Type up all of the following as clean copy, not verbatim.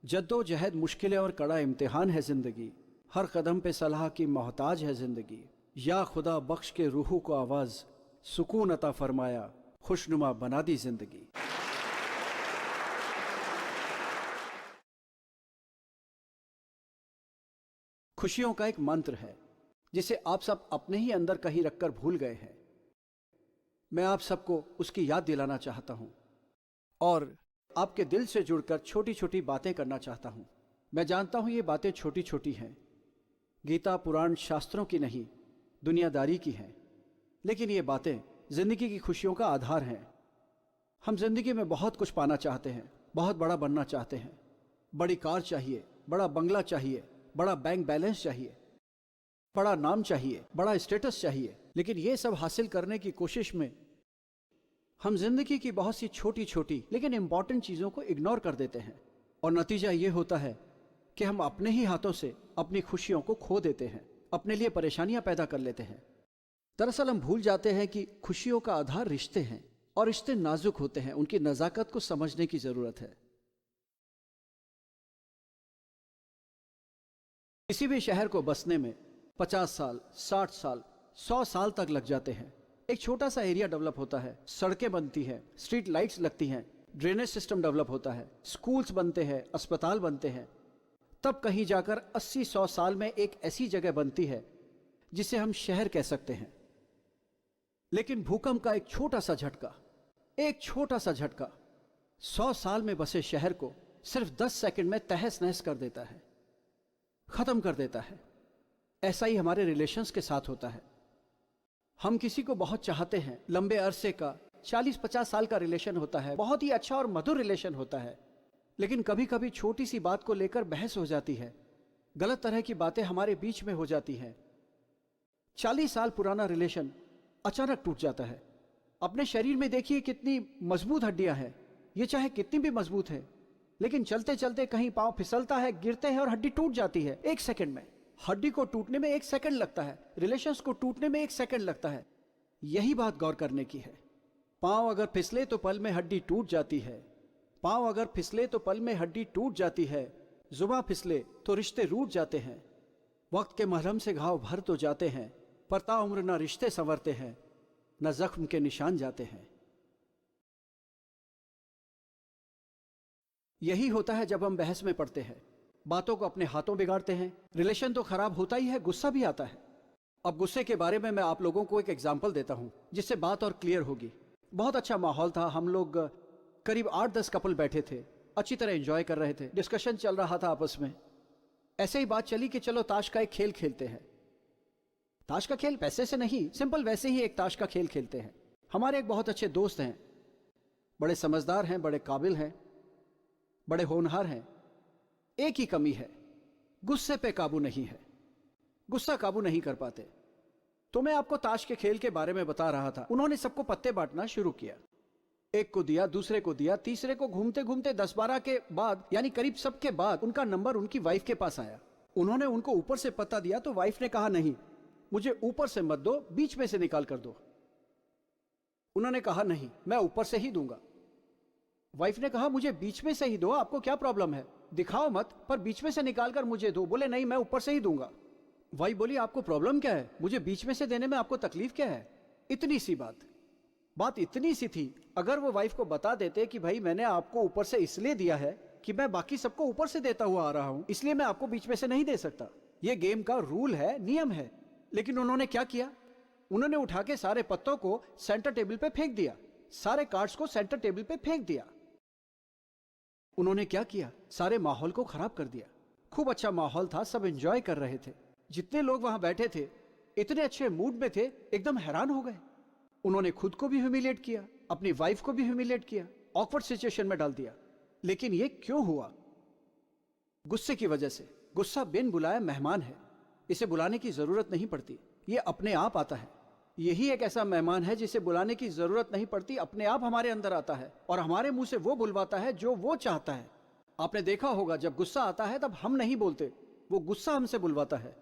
जद्दोजहद मुश्किलें और कड़ा इम्तिहान है जिंदगी, हर कदम पे सलाह की मोहताज है जिंदगी। या खुदा बख्श के रूहों को आवाज, सुकून अता फरमाया, खुशनुमा बना दी जिंदगी। खुशियों का एक मंत्र है जिसे आप सब अपने ही अंदर कहीं रखकर भूल गए हैं। मैं आप सबको उसकी याद दिलाना चाहता हूं और आपके दिल से जुड़कर छोटी छोटी बातें करना चाहता हूं। मैं जानता हूं ये बातें छोटी छोटी हैं, गीता पुराण शास्त्रों की नहीं, दुनियादारी की हैं, लेकिन ये बातें जिंदगी की खुशियों का आधार हैं। हम जिंदगी में बहुत कुछ पाना चाहते हैं, बहुत बड़ा बनना चाहते हैं, बड़ी कार चाहिए, बड़ा बंगला चाहिए, बड़ा बैंक बैलेंस चाहिए, बड़ा नाम चाहिए, बड़ा स्टेटस चाहिए, लेकिन ये सब हासिल करने की कोशिश में हम जिंदगी की बहुत सी छोटी छोटी लेकिन इंपॉर्टेंट चीजों को इग्नोर कर देते हैं और नतीजा ये होता है कि हम अपने ही हाथों से अपनी खुशियों को खो देते हैं, अपने लिए परेशानियां पैदा कर लेते हैं। दरअसल हम भूल जाते हैं कि खुशियों का आधार रिश्ते हैं और रिश्ते नाजुक होते हैं, उनकी नजाकत को समझने की जरूरत है। किसी भी शहर को बसने में 50 साल, 60 साल, 100 साल तक लग जाते हैं। एक छोटा सा एरिया डेवलप होता है, सड़कें बनती हैं, स्ट्रीट लाइट्स लगती हैं, ड्रेनेज सिस्टम डेवलप होता है, स्कूल्स बनते हैं, अस्पताल बनते हैं, तब कहीं जाकर 80-100 साल में एक ऐसी जगह बनती है जिसे हम शहर कह सकते हैं। लेकिन भूकंप का एक छोटा सा झटका 100 साल में बसे शहर को सिर्फ 10 सेकंड में तहस नहस कर देता है, खत्म कर देता है। ऐसा ही हमारे रिलेशंस के साथ होता है। हम किसी को बहुत चाहते हैं, लंबे अरसे का 40-50 साल का रिलेशन होता है, बहुत ही अच्छा और मधुर रिलेशन होता है, लेकिन कभी कभी छोटी सी बात को लेकर बहस हो जाती है, गलत तरह की बातें हमारे बीच में हो जाती हैं। 40 साल पुराना रिलेशन अचानक टूट जाता है। अपने शरीर में देखिए कितनी मजबूत हड्डियां हैं, ये चाहे कितनी भी मजबूत है, लेकिन चलते चलते कहीं पांव फिसलता है, गिरते हैं और हड्डी टूट जाती है 1 सेकंड में। हड्डी को टूटने में 1 सेकंड लगता है, रिलेशंस को टूटने में 1 सेकंड लगता है। यही बात गौर करने की है। पांव अगर फिसले तो पल में हड्डी टूट जाती है, पांव अगर फिसले तो पल में हड्डी टूट जाती है, जुबां फिसले तो रिश्ते रूठ जाते हैं। वक्त के मरहम से घाव भर तो जाते हैं, पर ताउम्र न रिश्ते संवरते हैं, न जख्म के निशान जाते हैं। यही होता है जब हम बहस में पड़ते हैं, बातों को अपने हाथों बिगाड़ते हैं। रिलेशन तो खराब होता ही है, गुस्सा भी आता है। अब गुस्से के बारे में मैं आप लोगों को एक एग्जांपल देता हूं जिससे बात और क्लियर होगी। बहुत अच्छा माहौल था, हम लोग करीब 8-10 कपल बैठे थे, अच्छी तरह एंजॉय कर रहे थे, डिस्कशन चल रहा था आपस में। ऐसे ही बात चली कि चलो ताश का एक खेल खेलते हैं। ताश का खेल पैसे से नहीं, सिंपल वैसे ही एक ताश का खेल खेलते हैं। हमारे एक बहुत अच्छे दोस्त हैं, बड़े समझदार हैं, बड़े काबिल हैं, बड़े होनहार हैं। एक ही कमी है, गुस्से पे काबू नहीं है, गुस्सा काबू नहीं कर पाते। तो मैं आपको ताश के खेल के बारे में बता रहा था। उन्होंने सबको पत्ते बांटना शुरू किया, एक को दिया, दूसरे को दिया, तीसरे को। घूमते घूमते 10-12 के बाद, यानी करीब सबके बाद, उनका नंबर उनकी वाइफ के पास आया। उन्होंने उनको ऊपर से पत्ता दिया तो वाइफ ने कहा नहीं, मुझे ऊपर से मत दो, बीच में से निकाल कर दो। उन्होंने कहा नहीं, मैं ऊपर से ही दूंगा। वाइफ ने कहा मुझे बीच में से ही दो, आपको क्या प्रॉब्लम है, दिखाओ मत, पर बीच में से निकालकर मुझे दो। बोले नहीं, मैं ऊपर से ही दूंगा। वाइफ बोली आपको प्रॉब्लम क्या है, मुझे बीच में से देने में आपको तकलीफ क्या है। इतनी सी बात इतनी सी थी। अगर वो वाइफ को बता देते कि भाई मैंने आपको ऊपर से इसलिए दिया है कि मैं बाकी सबको ऊपर से देता हुआ आ रहा हूं, इसलिए मैं आपको बीच में से नहीं दे सकता, ये गेम का रूल है, नियम है। लेकिन उन्होंने क्या किया, उन्होंने उठा के सारे पत्तों को सेंटर टेबल पे फेंक दिया, सारे कार्ड्स को सेंटर टेबल पे फेंक दिया। उन्होंने क्या किया, सारे माहौल को खराब कर दिया। खूब अच्छा माहौल था, सब एंजॉय कर रहे थे, जितने लोग वहां बैठे थे इतने अच्छे मूड में थे, एकदम हैरान हो गए। उन्होंने खुद को भी ह्यूमिलेट किया, अपनी वाइफ को भी ह्यूमिलेट किया, ऑकवर्ड सिचुएशन में डाल दिया। लेकिन ये क्यों हुआ, गुस्से की वजह से। गुस्सा बिन बुलाए मेहमान है, इसे बुलाने की जरूरत नहीं पड़ती, ये अपने आप आता है। यही एक ऐसा मेहमान है जिसे बुलाने की जरूरत नहीं पड़ती, अपने आप हमारे अंदर आता है और हमारे मुंह से वो बुलवाता है जो वो चाहता है। आपने देखा होगा जब गुस्सा आता है तब हम नहीं बोलते, वो गुस्सा हमसे बुलवाता है।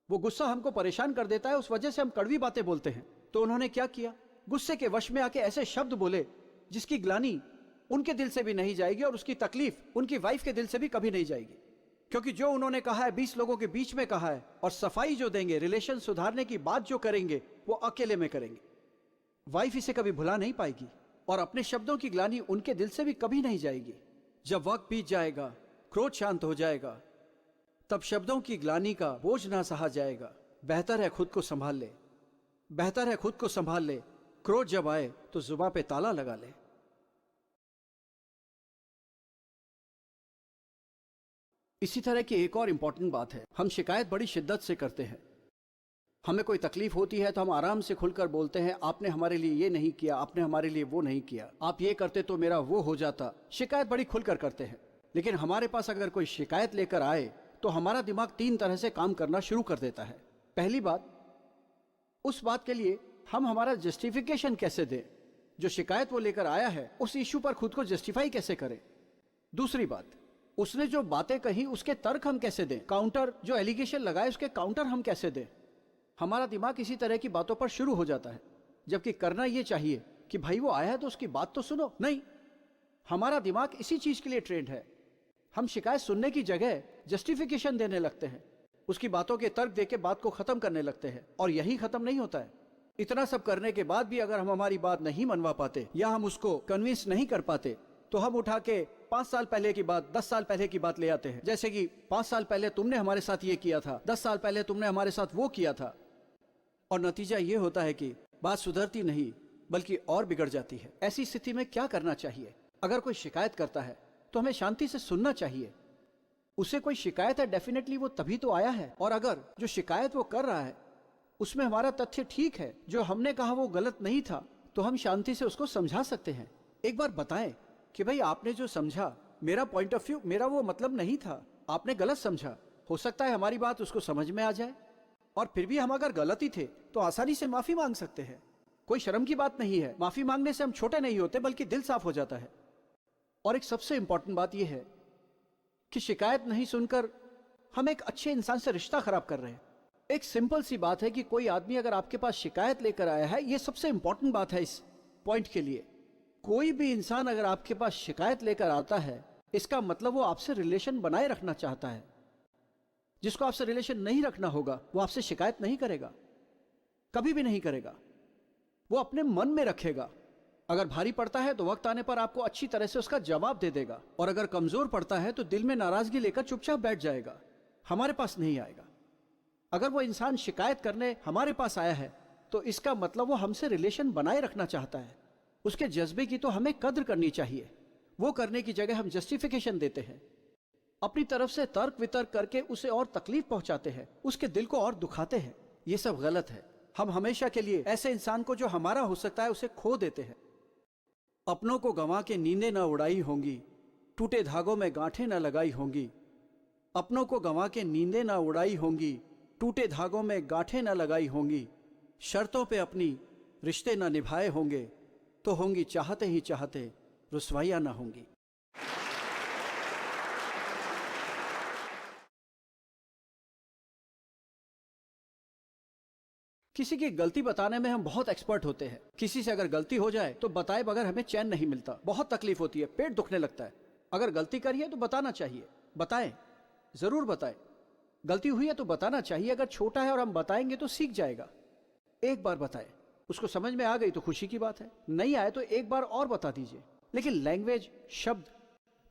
वो गुस्सा हमको परेशान कर देता है, उस वजह से हम कड़वी बातें बोलते हैं। तो उन्होंने क्या किया, गुस्से के वश में आके ऐसे शब्द बोले जिसकी ग्लानि उनके दिल से भी नहीं जाएगी और उसकी तकलीफ उनकी वाइफ के दिल से भी कभी नहीं जाएगी, क्योंकि जो उन्होंने कहा है 20 लोगों के बीच में कहा है, और सफाई जो देंगे, रिलेशन सुधारने की बात जो करेंगे, वो अकेले में करेंगे। वाइफ इसे कभी भुला नहीं पाएगी और अपने शब्दों की ग्लानि उनके दिल से भी कभी नहीं जाएगी। जब वक्त बीत जाएगा, क्रोध शांत हो जाएगा, तब शब्दों की ग्लानि का बोझ ना सहा जाएगा। बेहतर है खुद को संभाल ले, बेहतर है खुद को संभाल ले। क्रोध जब आए तो जुबान पे ताला लगा ले। इसी तरह की एक और इंपॉर्टेंट बात है, हम शिकायत बड़ी शिद्दत से करते हैं। हमें कोई तकलीफ होती है तो हम आराम से खुलकर बोलते हैं, आपने हमारे लिए ये नहीं किया, आपने हमारे लिए वो नहीं किया, आप ये करते तो मेरा वो हो जाता। शिकायत बड़ी खुलकर करते हैं। लेकिन हमारे पास अगर कोई शिकायत लेकर आए तो हमारा दिमाग 3 तरह से काम करना शुरू कर देता है। पहली बात, उस बात के लिए हम हमारा जस्टिफिकेशन कैसे दें। जो शिकायत वो लेकर आया है उस इश्यू पर खुद को जस्टिफाई कैसे करें। दूसरी बात, उसने जो बातें कही उसके तर्क हम कैसे दें। काउंटर, जो एलिगेशन लगाए उसके काउंटर हम कैसे दें। हमारा दिमाग इसी तरह की बातों पर शुरू हो जाता है, जबकि करना यह चाहिए कि भाई वो आया है तो उसकी बात तो सुनो। नहीं, हमारा दिमाग इसी चीज के लिए ट्रेंड है। हम शिकायत सुनने की जगह जस्टिफिकेशन देने लगते हैं, उसकी बातों के तर्क देके बात को खत्म करने लगते हैं, और यही खत्म नहीं होता है। इतना सब करने के बाद भी अगर हम हमारी बात नहीं मनवा पाते या हम उसको कन्विंस नहीं कर पाते, तो हम उठा के 5 साल पहले की बात, 10 साल पहले की बात ले आते हैं। जैसे कि 5 साल पहले तुमने हमारे साथ ये किया था, 10 साल पहले तुमने हमारे साथ वो किया था, और नतीजा ये होता है कि बात सुधरती नहीं बल्कि और बिगड़ जाती है। ऐसी स्थिति में क्या करना चाहिए? अगर कोई शिकायत करता है तो हमें शांति से सुनना चाहिए। उसे कोई शिकायत है, डेफिनेटली वो तभी तो आया है, और अगर जो शिकायत वो कर रहा है उसमें हमारा तथ्य ठीक है, जो हमने कहा वो गलत नहीं था, तो हम शांति से उसको समझा सकते हैं। एक बार बताएं कि भाई आपने जो समझा, मेरा पॉइंट ऑफ व्यू, मेरा वो मतलब नहीं था, आपने गलत समझा। हो सकता है हमारी बात उसको समझ में आ जाए, और फिर भी हम अगर गलत ही थे तो आसानी से माफी मांग सकते हैं। कोई शर्म की बात नहीं है। माफी मांगने से हम छोटे नहीं होते बल्कि दिल साफ हो जाता है। और एक सबसे इंपॉर्टेंट बात यह है कि शिकायत नहीं सुनकर हम एक अच्छे इंसान से रिश्ता खराब कर रहे हैं। एक सिंपल सी बात है कि कोई आदमी अगर आपके पास शिकायत लेकर आया है, यह सबसे इंपॉर्टेंट बात है इस पॉइंट के लिए। कोई भी इंसान अगर आपके पास शिकायत लेकर आता है, इसका मतलब वो आपसे रिलेशन बनाए रखना चाहता है। जिसको आपसे रिलेशन नहीं रखना होगा वो आपसे शिकायत नहीं करेगा, कभी भी नहीं करेगा। वो अपने मन में रखेगा। अगर भारी पड़ता है तो वक्त आने पर आपको अच्छी तरह से उसका जवाब दे देगा, और अगर कमजोर पड़ता है तो दिल में नाराजगी लेकर चुपचाप बैठ जाएगा, हमारे पास नहीं आएगा। अगर वो इंसान शिकायत करने हमारे पास आया है तो इसका मतलब वो हमसे रिलेशन बनाए रखना चाहता है। उसके जज्बे की तो हमें कद्र करनी चाहिए। वो करने की जगह हम जस्टिफिकेशन देते हैं, अपनी तरफ से तर्क वितर्क करके उसे और तकलीफ पहुंचाते हैं, उसके दिल को और दुखाते हैं। ये सब गलत है। हम हमेशा के लिए ऐसे इंसान को जो हमारा हो सकता है उसे खो देते हैं। अपनों को गंवा के नींदें न उड़ाई होंगी, टूटे धागों में गांठें न लगाई होंगी। अपनों को गंवा के नींदें न उड़ाई होंगी, टूटे धागों में गांठें न लगाई होंगी। शर्तों पे अपनी रिश्ते न निभाए होंगे, तो होंगी चाहते ही चाहते रुसवाइयां न होंगी। किसी की गलती बताने में हम बहुत एक्सपर्ट होते हैं। किसी से अगर गलती हो जाए तो बताए बगैर हमें चैन नहीं मिलता, बहुत तकलीफ होती है, पेट दुखने लगता है। अगर गलती करी है तो बताना चाहिए, बताएं, जरूर बताएं। गलती हुई है तो बताना चाहिए। अगर छोटा है और हम बताएंगे तो सीख जाएगा। एक बार बताएं, उसको समझ में आ गई तो खुशी की बात है, नहीं आए तो एक बार और बता दीजिए। लेकिन लैंग्वेज, शब्द,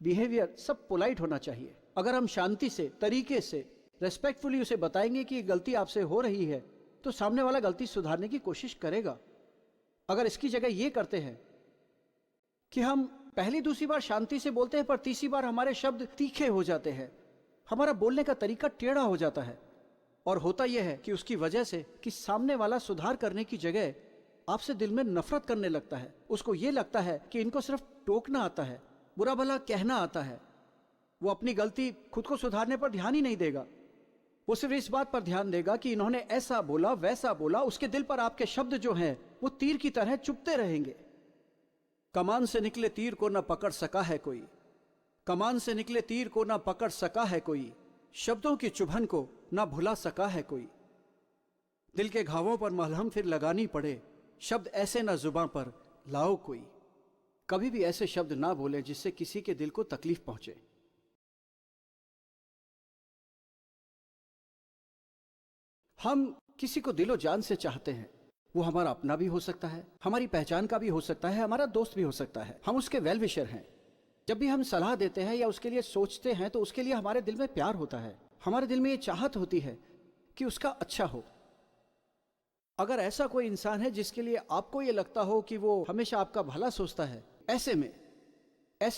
बिहेवियर सब पोलाइट होना चाहिए। अगर हम शांति से, तरीके से, रेस्पेक्टफुली उसे बताएंगे कि गलती आपसे हो रही है, तो सामने वाला गलती सुधारने की कोशिश करेगा। अगर इसकी जगह ये करते हैं कि हम पहली दूसरी बार शांति से बोलते हैं पर तीसरी बार हमारे शब्द तीखे हो जाते हैं, हमारा बोलने का तरीका टेढ़ा हो जाता है, और होता यह है कि उसकी वजह से कि सामने वाला सुधार करने की जगह आपसे दिल में नफरत करने लगता है। उसको यह लगता है कि इनको सिर्फ टोकना आता है, बुरा भला कहना आता है। वो अपनी गलती खुद को सुधारने पर ध्यान ही नहीं देगा। वो सिर्फ इस बात पर ध्यान देगा कि इन्होंने ऐसा बोला, वैसा बोला। उसके दिल पर आपके शब्द जो हैं वो तीर की तरह चुभते रहेंगे। कमान से निकले तीर को न पकड़ सका है कोई, कमान से निकले तीर को न पकड़ सका है कोई, शब्दों की चुभन को न भुला सका है कोई। दिल के घावों पर मलहम फिर लगानी पड़े, शब्द ऐसे न जुबां पर लाओ कोई। कभी भी ऐसे शब्द ना बोलें जिससे किसी के दिल को तकलीफ पहुंचे। हम किसी को दिलो जान से चाहते हैं। वो हमारा अपना भी हो सकता है, हमारी पहचान का भी हो सकता है, हमारा दोस्त भी हो सकता है। हम उसके वेल विशर हैं। जब भी हम सलाह देते हैं या उसके लिए सोचते हैं तो उसके लिए हमारे दिल में प्यार होता है, हमारे दिल में ये चाहत होती है कि उसका अच्छा हो। अगर ऐसा कोई इंसान है जिसके लिए आपको ये लगता हो कि वो हमेशा आपका भला सोचता है, ऐसे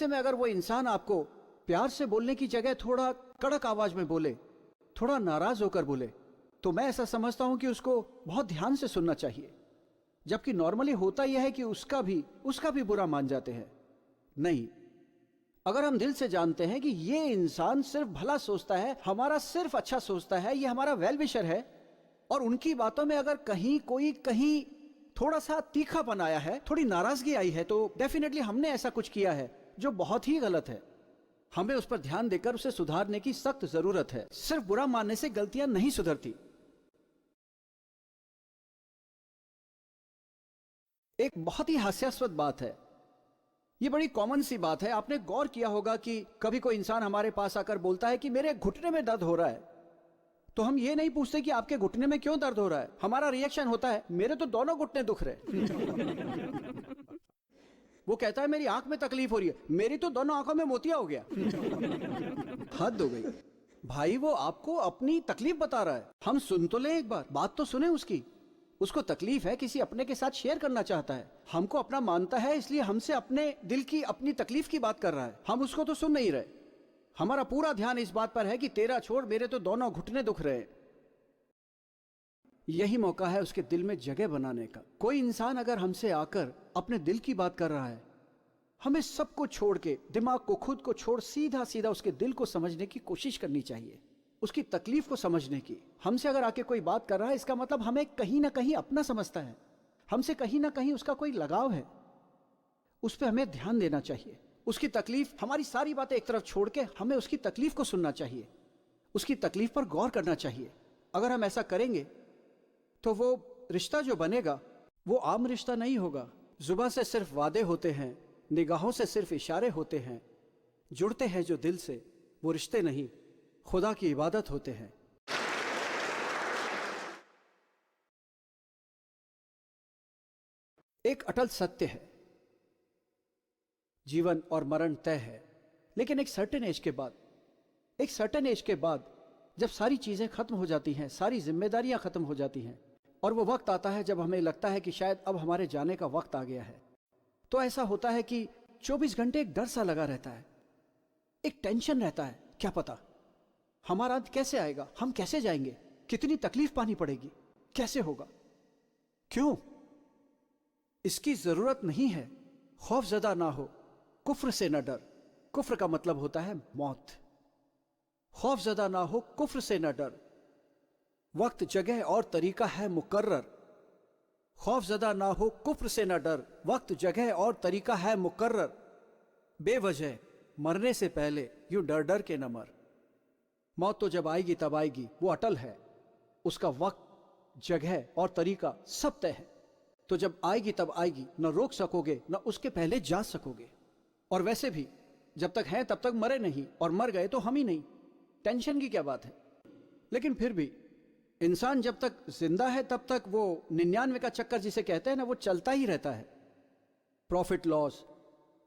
में अगर वो इंसान आपको प्यार से बोलने की जगह थोड़ा कड़क आवाज में बोले, थोड़ा नाराज होकर बोले, तो मैं ऐसा समझता हूं कि उसको बहुत ध्यान से सुनना चाहिए। जबकि नॉर्मली होता यह है कि उसका भी बुरा मान जाते हैं। नहीं, अगर हम दिल से जानते हैं कि ये इंसान सिर्फ भला सोचता है, हमारा सिर्फ अच्छा सोचता है, ये हमारा वेल विशर है, और उनकी बातों में अगर कहीं थोड़ा सा तीखापन आया है, थोड़ी नाराजगी आई है, तो डेफिनेटली हमने ऐसा कुछ किया है जो बहुत ही गलत है। हमें उस पर ध्यान देकर उसे सुधारने की सख्त जरूरत है। सिर्फ बुरा मानने से गलतियां नहीं सुधरती। एक बहुत ही हास्यास्पद बात है, ये बड़ी कॉमन सी बात है। आपने गौर किया होगा कि कभी कोई इंसान हमारे पास आकर बोलता है कि मेरे घुटने में दर्द हो रहा है, तो हम ये नहीं पूछते कि आपके घुटने में क्यों दर्द हो रहा है। हमारा रिएक्शन होता है, मेरे तो दोनों घुटने दुख रहे। वो कहता है मेरी आंख में तकलीफ हो रही है, मेरी तो दोनों आंखों में मोतिया हो गया। हद हो गई भाई, वो आपको अपनी तकलीफ बता रहा है। हम सुन तो ले, एक बार बात तो सुने उसकी। उसको तकलीफ है, किसी अपने के साथ शेयर करना चाहता है, हमको अपना मानता है, इसलिए हमसे अपने दिल की अपनी तकलीफ की बात कर रहा है। हम उसको तो सुन नहीं रहे। हमारा पूरा ध्यान इस बात पर है कि तेरा छोड़, मेरे तो दोनों घुटने दुख रहे हैं। यही मौका है उसके दिल में जगह बनाने का। कोई इंसान अगर हमसे आकर अपने दिल की बात कर रहा है, हमें सबको छोड़ के, दिमाग को, खुद को छोड़, सीधा सीधा उसके दिल को समझने की कोशिश करनी चाहिए, उसकी तकलीफ को समझने की। हमसे अगर आके कोई बात कर रहा है, इसका मतलब हमें कहीं ना कहीं अपना समझता है, हमसे कहीं ना कहीं उसका कोई लगाव है। उस पर हमें ध्यान देना चाहिए। उसकी तकलीफ, हमारी सारी बातें एक तरफ छोड़ के हमें उसकी तकलीफ को सुनना चाहिए, उसकी तकलीफ पर गौर करना चाहिए। अगर हम ऐसा करेंगे तो वो रिश्ता जो बनेगा वो आम रिश्ता नहीं होगा। जुबान से सिर्फ वादे होते हैं, निगाहों से सिर्फ इशारे होते हैं, जुड़ते हैं जो दिल से वो रिश्ते नहीं, खुदा की इबादत होते हैं। एक अटल सत्य है, जीवन और मरण तय है, लेकिन एक सर्टेन एज के बाद जब सारी चीजें खत्म हो जाती हैं, सारी जिम्मेदारियां खत्म हो जाती हैं, और वो वक्त आता है जब हमें लगता है कि शायद अब हमारे जाने का वक्त आ गया है, तो ऐसा होता है कि 24 घंटे एक डर सा लगा रहता है, एक टेंशन रहता है। क्या पता हमारा अंत कैसे आएगा, हम कैसे जाएंगे, कितनी तकलीफ पानी पड़ेगी, कैसे होगा। क्यों? इसकी जरूरत नहीं है। खौफजदा ना हो, कुफ्र से न डर। कुफ्र का मतलब होता है मौत। खौफजदा ना हो, कुफ्र से न डर। वक्त, जगह और तरीका है मुकर्रर। खौफजदा ना हो, कुफ्र से न डर। वक्त, जगह और तरीका है मुकर्रर। बेवजह मरने से पहले यूं डर डर के न मर। मौत तो जब आएगी तब आएगी, वो अटल है। उसका वक्त, जगह और तरीका सब तय है। तो जब आएगी तब आएगी, न रोक सकोगे न उसके पहले जा सकोगे। और वैसे भी जब तक हैं तब तक मरे नहीं, और मर गए तो हम ही नहीं। टेंशन की क्या बात है। लेकिन फिर भी इंसान जब तक जिंदा है तब तक वो 99 का चक्कर जिसे कहते हैं ना, वो चलता ही रहता है। प्रॉफिट लॉस,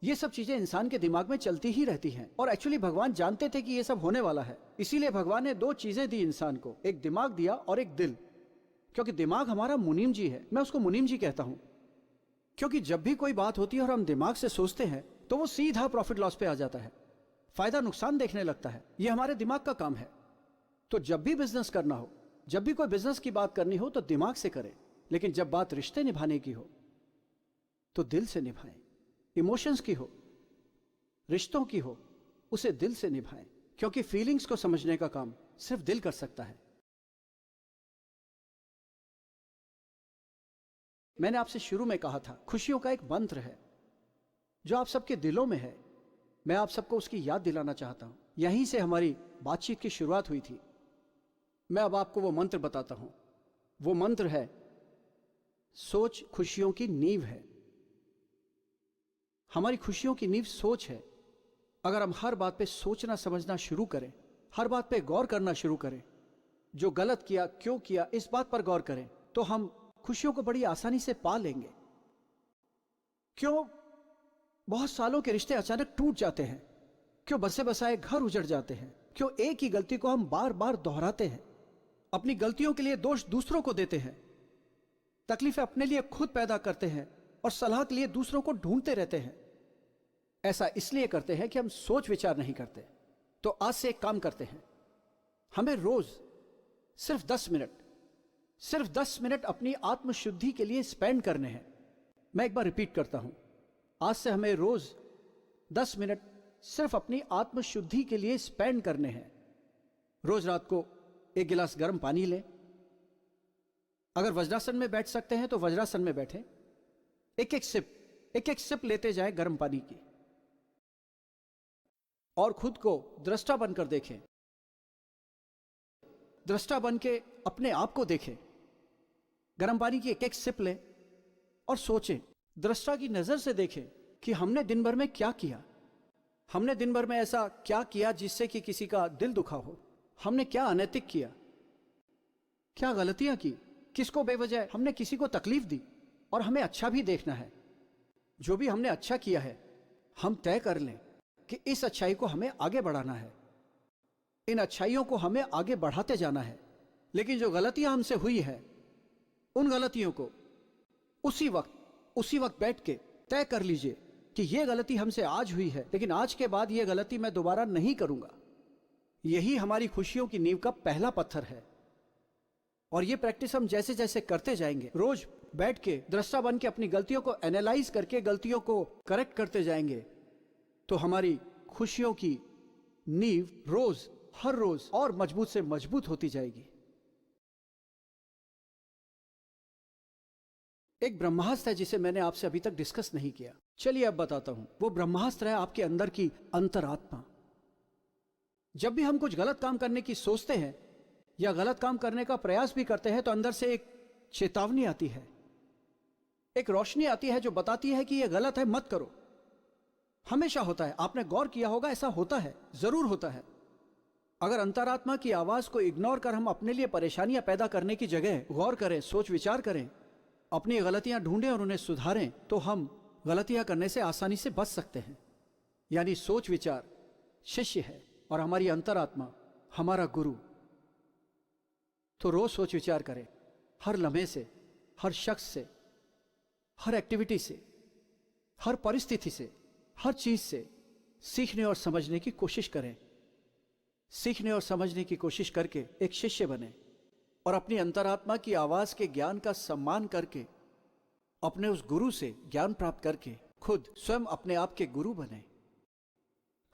ये सब चीजें इंसान के दिमाग में चलती ही रहती हैं। और एक्चुअली भगवान जानते थे कि ये सब होने वाला है, इसीलिए भगवान ने 2 चीजें दी इंसान को, एक दिमाग दिया और एक दिल। क्योंकि दिमाग हमारा मुनीम जी है, मैं उसको मुनीम जी कहता हूं, क्योंकि जब भी कोई बात होती है और हम दिमाग से सोचते हैं तो वो सीधा प्रॉफिट लॉस पे आ जाता है, फायदा नुकसान देखने लगता है। ये हमारे दिमाग का काम है। तो जब भी बिजनेस करना हो, जब भी कोई बिजनेस की बात करनी हो तो दिमाग से करें, लेकिन जब बात रिश्ते निभाने की हो तो दिल से निभाएं। इमोशंस की हो, रिश्तों की हो, उसे दिल से निभाएं, क्योंकि फीलिंग्स को समझने का काम सिर्फ दिल कर सकता है। मैंने आपसे शुरू में कहा था, खुशियों का एक मंत्र है जो आप सबके दिलों में है। मैं आप सबको उसकी याद दिलाना चाहता हूं। यहीं से हमारी बातचीत की शुरुआत हुई थी। मैं अब आपको वो मंत्र बताता हूं। वो मंत्र है, सोच खुशियों की नींव है। हमारी खुशियों की नींव सोच है। अगर हम हर बात पे सोचना समझना शुरू करें, हर बात पे गौर करना शुरू करें, जो गलत किया क्यों किया इस बात पर गौर करें, तो हम खुशियों को बड़ी आसानी से पा लेंगे। क्यों बहुत सालों के रिश्ते अचानक टूट जाते हैं? क्यों बसे बसाए घर उजड़ जाते हैं? क्यों एक ही गलती को हम बार बार दोहराते हैं? अपनी गलतियों के लिए दोष दूसरों को देते हैं, तकलीफें अपने लिए खुद पैदा करते हैं और सलाह के लिए दूसरों को ढूंढते रहते हैं। ऐसा इसलिए करते हैं कि हम सोच विचार नहीं करते। तो आज से एक काम करते हैं, हमें रोज सिर्फ 10 मिनट अपनी आत्मशुद्धि के लिए स्पेंड करने हैं। मैं एक बार रिपीट करता हूं, आज से हमें रोज 10 मिनट सिर्फ अपनी आत्मशुद्धि के लिए स्पेंड करने हैं। रोज रात को 1 गिलास गर्म पानी लें। अगर वज्रासन में बैठ सकते हैं तो वज्रासन में बैठें। एक एक सिप लेते जाएं गर्म पानी की, और खुद को दृष्टा बनकर देखें। दृष्टा बन के अपने आप को देखें। गर्म पानी की एक सिप लें और सोचें, दृष्टा की नजर से देखें कि हमने दिन भर में क्या किया। हमने दिन भर में ऐसा क्या किया जिससे कि किसी का दिल दुखा हो? हमने क्या अनैतिक किया, क्या गलतियां की, किसको बेवजह हमने किसी को तकलीफ दी? और हमें अच्छा भी देखना है। जो भी हमने अच्छा किया है, हम तय कर लें कि इस अच्छाई को हमें आगे बढ़ाना है, इन अच्छाइयों को हमें आगे बढ़ाते जाना है। लेकिन जो गलतियां हमसे हुई है, उन गलतियों को उसी वक्त बैठ के तय कर लीजिए कि यह गलती हमसे आज हुई है, लेकिन आज के बाद यह गलती मैं दोबारा नहीं करूंगा। यही हमारी खुशियों की नींव का पहला पत्थर है। और यह प्रैक्टिस हम जैसे जैसे करते जाएंगे, रोज बैठ के दृष्टा बन के अपनी गलतियों को एनालाइज करके गलतियों को करेक्ट करते जाएंगे, तो हमारी खुशियों की नींव हर रोज और मजबूत से मजबूत होती जाएगी। एक ब्रह्मास्त्र है जिसे मैंने आपसे अभी तक डिस्कस नहीं किया। चलिए अब बताता हूं। वो ब्रह्मास्त्र है आपके अंदर की अंतरात्मा। जब भी हम कुछ गलत काम करने की सोचते हैं या गलत काम करने का प्रयास भी करते हैं, तो अंदर से एक चेतावनी आती है, एक रोशनी आती है जो बताती है कि यह गलत है, मत करो। हमेशा होता है, आपने गौर किया होगा, ऐसा होता है, जरूर होता है। अगर अंतरात्मा की आवाज को इग्नोर कर हम अपने लिए परेशानियां पैदा करने की जगह गौर करें, सोच विचार करें, अपनी गलतियां ढूंढें और उन्हें सुधारें, तो हम गलतियां करने से आसानी से बच सकते हैं। यानी सोच विचार शिष्य है और हमारी अंतरात्मा हमारा गुरु। तो रोज सोच विचार करें, हर लम्हे से, हर शख्स से, हर एक्टिविटी से, हर परिस्थिति से, हर चीज से सीखने और समझने की कोशिश करें। सीखने और समझने की कोशिश करके एक शिष्य बने और अपनी अंतरात्मा की आवाज के ज्ञान का सम्मान करके अपने उस गुरु से ज्ञान प्राप्त करके खुद स्वयं अपने आप के गुरु बने।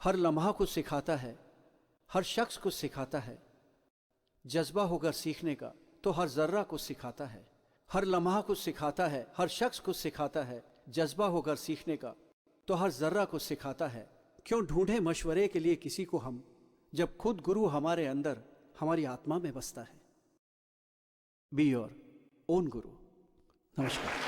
हर लम्हा कुछ सिखाता है, हर शख्स कुछ सिखाता है। जज्बा होकर सीखने का तो हर जर्रा कुछ सिखाता है। हर लम्हा कुछ सिखाता है, हर शख्स कुछ सिखाता है। जज्बा होकर सीखने का तो हर जर्रा कुछ सिखाता है। क्यों ढूंढे मशवरे के लिए किसी को हम, जब खुद गुरु हमारे अंदर हमारी आत्मा में बसता है। बी योर ओन गुरु। नमस्कार।